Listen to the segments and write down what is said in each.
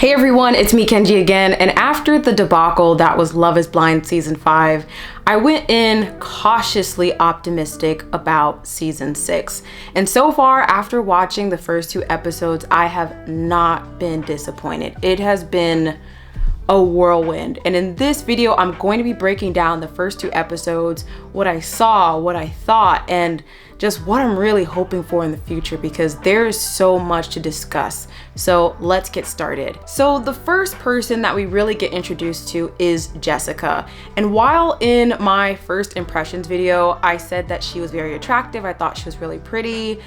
Hey everyone, it's me Kenji again, and after the debacle that was Love is Blind season 5, I went in cautiously optimistic about season 6. And so far, after watching the first 2 episodes, I have not been disappointed. It has been a whirlwind, and in this video I'm going to be breaking down the first 2 episodes, what I saw, what I thought, and just what I'm really hoping for in the future, because there is so much to discuss. So let's get started. So the first person that we really get introduced to is Jessica, and while in my first impressions video I said that she was very attractive, I thought she was really pretty,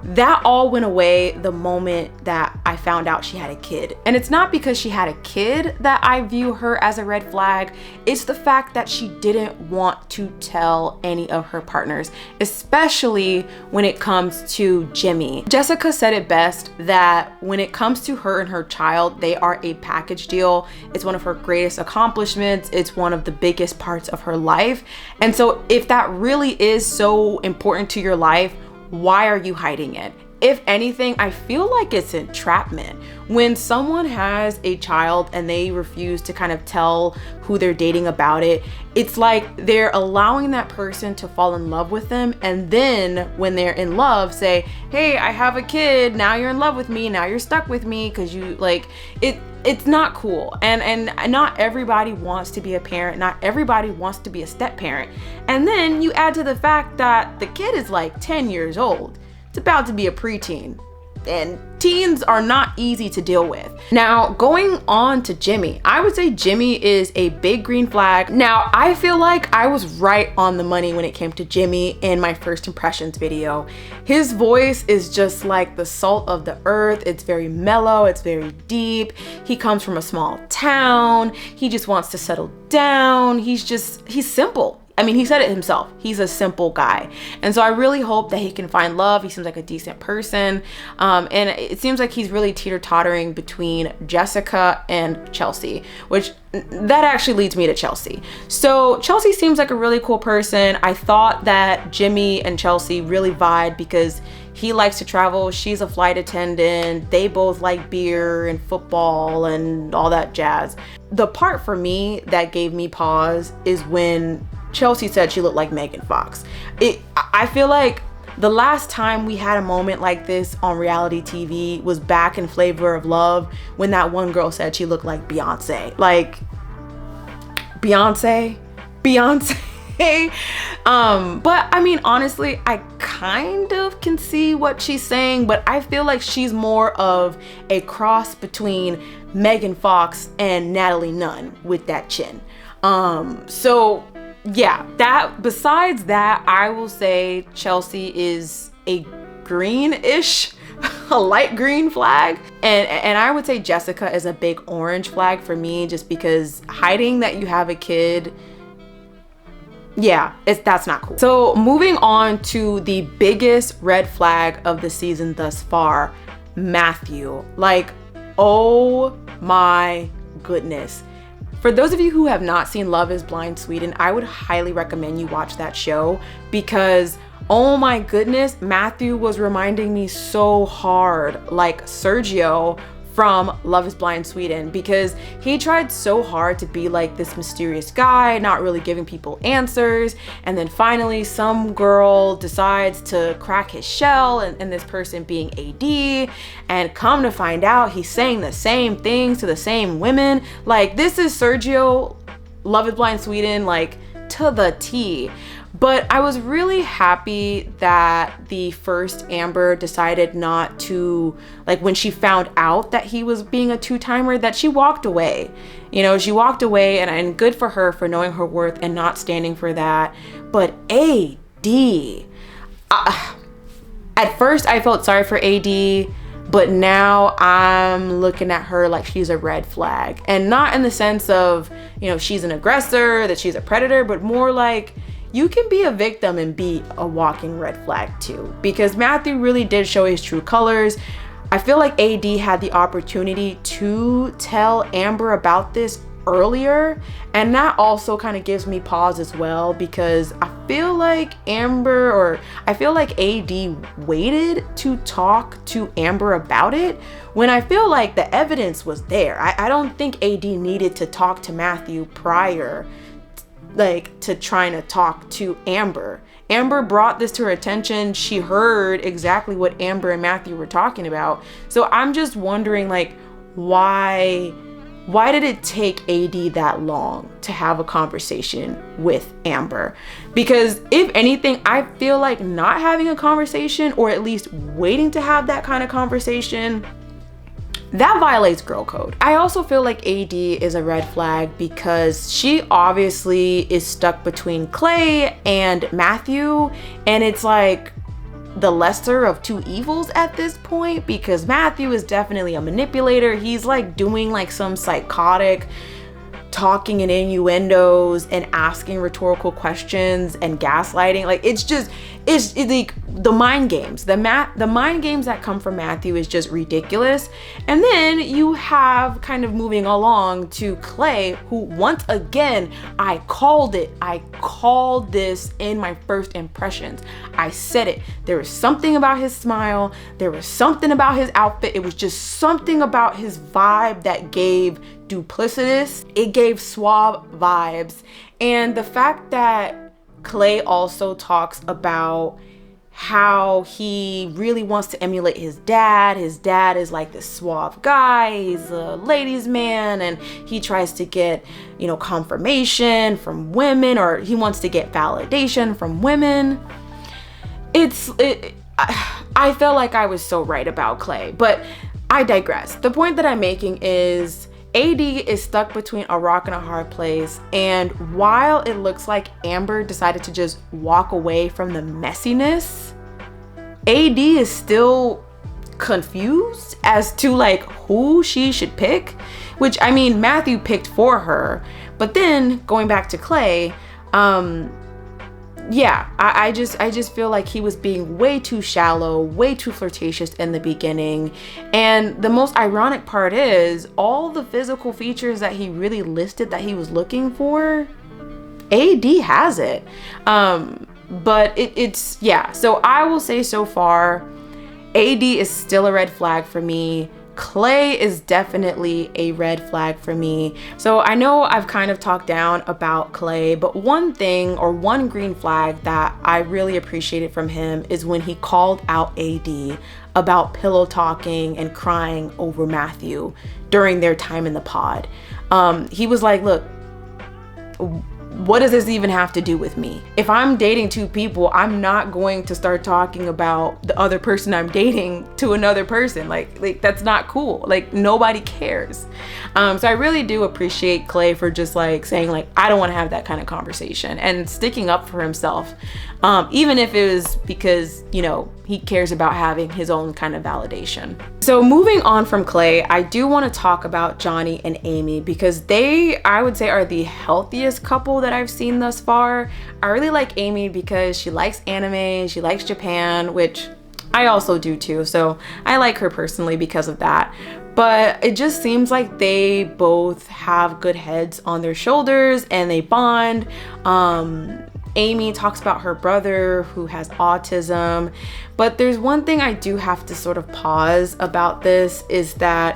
that all went away the moment that I found out she had a kid. And it's not because she had a kid that I view her as a red flag. It's the fact that she didn't want to tell any of her partners, especially when it comes to Jimmy. Jessica said it best that when it comes to her and her child, they are a package deal. It's one of her greatest accomplishments. It's one of the biggest parts of her life. And so if that really is so important to your life, why are you hiding it? If anything, I feel like it's entrapment. When someone has a child and they refuse to kind of tell who they're dating about it, it's like they're allowing that person to fall in love with them, and then when they're in love say, hey, I have a kid, now you're in love with me, now you're stuck with me, because you like it. It's not cool, and not everybody wants to be a parent, not everybody wants to be a step parent. And then you add to the fact that the kid is like 10 years old. It's about to be a preteen, and teens are not easy to deal with. Now, going on to Jimmy, I would say Jimmy is a big green flag. Now, I feel like I was right on the money when it came to Jimmy in my first impressions video. His voice is just like the salt of the earth. It's very mellow, it's very deep. He comes from a small town. He just wants to settle down. He's simple. I mean, he said it himself. He's a simple guy. And so I really hope that he can find love. He seems like a decent person. And it seems like he's really teeter-tottering between Jessica and Chelsea, which that actually leads me to Chelsea. So Chelsea seems like a really cool person. I thought that Jimmy and Chelsea really vibe because he likes to travel. She's a flight attendant. They both like beer and football and all that jazz. The part for me that gave me pause is when Chelsea said she looked like Megan Fox. I feel like the last time we had a moment like this on reality TV was back in Flavor of Love, when that one girl said she looked like Beyonce. Like, Beyonce. But I mean, honestly, I kind of can see what she's saying, but I feel like she's more of a cross between Megan Fox and Natalie Nunn with that chin. So yeah, besides that, I will say Chelsea is a greenish, a light green flag. And I would say Jessica is a big orange flag for me, just because hiding that you have a kid, yeah, that's not cool. So moving on to the biggest red flag of the season thus far, Matthew. Like, oh my goodness. For those of you who have not seen Love is Blind Sweden, I would highly recommend you watch that show, because oh my goodness, Matthew was reminding me so hard like Sergio from Love is Blind Sweden, because he tried so hard to be like this mysterious guy, not really giving people answers, and then finally some girl decides to crack his shell, and this person being AD, and come to find out he's saying the same things to the same women. Like, this is Sergio, Love is Blind Sweden, like to the T. But I was really happy that the first Amber decided not to, like, when she found out that he was being a 2-timer, that she walked away. You know, she walked away, and good for her for knowing her worth and not standing for that. But AD, at first I felt sorry for AD, but now I'm looking at her like she's a red flag. And not in the sense of, you know, she's an aggressor, that she's a predator, but more like, you can be a victim and be a walking red flag too, because Matthew really did show his true colors. I feel like AD had the opportunity to tell Amber about this earlier, and that also kind of gives me pause as well, because I feel like AD waited to talk to Amber about it when I feel like the evidence was there. I don't think AD needed to talk to Matthew prior, like, to trying to talk to Amber. Amber brought this to her attention. She heard exactly what Amber and Matthew were talking about. So I'm just wondering, like, why did it take AD that long to have a conversation with Amber? Because if anything, I feel like not having a conversation, or at least waiting to have that kind of conversation, that violates girl code. I also feel like AD is a red flag because she obviously is stuck between Clay and Matthew, and it's like the lesser of two evils at this point, because Matthew is definitely a manipulator. He's like doing like some psychotic talking and innuendos and asking rhetorical questions and gaslighting. Like, it's like the mind games. The mind games that come from Matthew is just ridiculous. And then you have, kind of moving along, to Clay, who, once again, I called this in my first impressions. I said it. There was something about his smile. There was something about his outfit. It was just something about his vibe that gave duplicitous. It gave suave vibes. And the fact that Clay also talks about how he really wants to emulate his dad. His dad is like this suave guy. He's a ladies' man, and he tries to get, confirmation from women, or he wants to get validation from women. I felt like I was so right about Clay, but I digress. The point that I'm making is AD is stuck between a rock and a hard place, and while it looks like Amber decided to just walk away from the messiness, AD is still confused as to like who she should pick, which, I mean, Matthew picked for her. But then going back to Clay, I just feel like he was being way too shallow, way too flirtatious in the beginning. And the most ironic part is all the physical features that he really listed that he was looking for, AD has it. But so I will say, so far, AD is still a red flag for me. Clay is definitely a red flag for me. So I know I've kind of talked down about Clay, but one thing, or one green flag that I really appreciated from him, is when he called out AD about pillow talking and crying over Matthew during their time in the pod. He was like, look, what does this even have to do with me? If I'm dating two people, I'm not going to start talking about the other person I'm dating to another person. Like that's not cool. Like, nobody cares. So I really do appreciate Clay for just like saying, like, I don't want to have that kind of conversation, and sticking up for himself. Even if it was because, he cares about having his own kind of validation. So moving on from Clay, I do want to talk about Johnny and Amy, because they, I would say, are the healthiest couple that I've seen thus far. I really like Amy because she likes anime, she likes Japan, which I also do too. So I like her personally because of that. But it just seems like they both have good heads on their shoulders and they bond. Amy talks about her brother who has autism, but there's one thing I do have to sort of pause about this, is that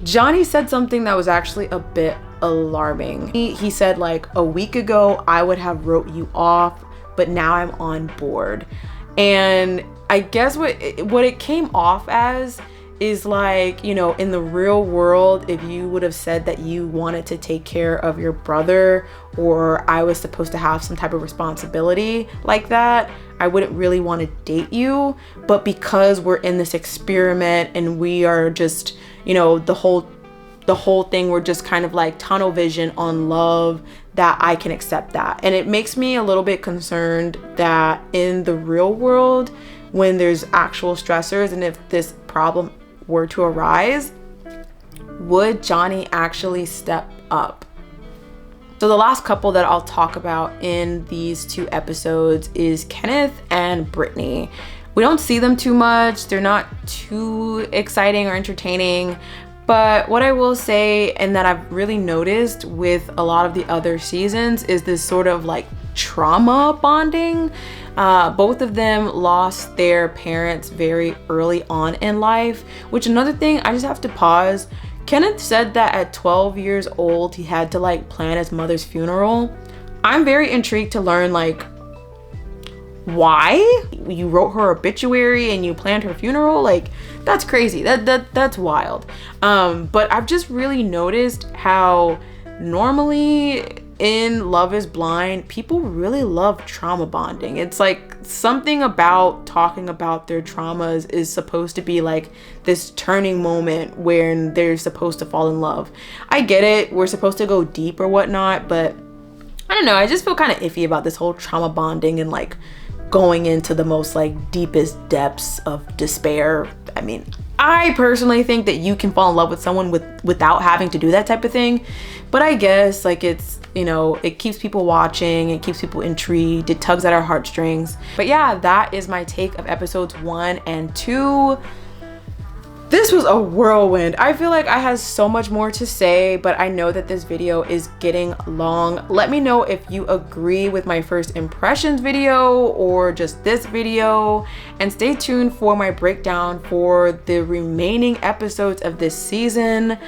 Johnny said something that was actually a bit alarming. He said, like, a week ago I would have wrote you off, but now I'm on board. And I guess what it came off as is like, in the real world, if you would have said that you wanted to take care of your brother, or I was supposed to have some type of responsibility like that, I wouldn't really want to date you. But because we're in this experiment and we are just, the whole thing, we're just kind of like tunnel vision on love, that I can accept that. And it makes me a little bit concerned that in the real world, when there's actual stressors, and if this problem were to arise, would Johnny actually step up? So the last couple that I'll talk about in these two episodes is Kenneth and Britney. We don't see them too much. They're not too exciting or entertaining, But what I will say, and that I've really noticed with a lot of the other seasons, is this sort of like trauma bonding. Both of them lost their parents very early on in life, which another thing, I just have to pause. Kenneth said that at 12 years old, he had to like plan his mother's funeral. I'm very intrigued to learn like why you wrote her obituary and you planned her funeral. Like, that's crazy. That's wild. But I've just really noticed how normally in Love is Blind, people really love trauma bonding. It's like something about talking about their traumas is supposed to be like this turning moment when they're supposed to fall in love. I get it, we're supposed to go deep or whatnot, but I don't know, I just feel kind of iffy about this whole trauma bonding and like going into the most like deepest depths of despair. I mean, I personally think that you can fall in love with someone without having to do that type of thing, but I guess like it's, you know, it keeps people watching, it keeps people intrigued, it tugs at our heartstrings. But yeah, that is my take of episodes 1 and 2. This was a whirlwind. I feel like I had so much more to say, but I know that this video is getting long. Let me know if you agree with my first impressions video or just this video, and stay tuned for my breakdown for the remaining episodes of this season.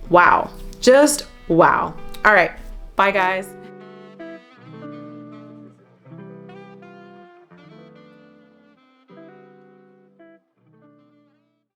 Wow, just wow. All right, bye guys.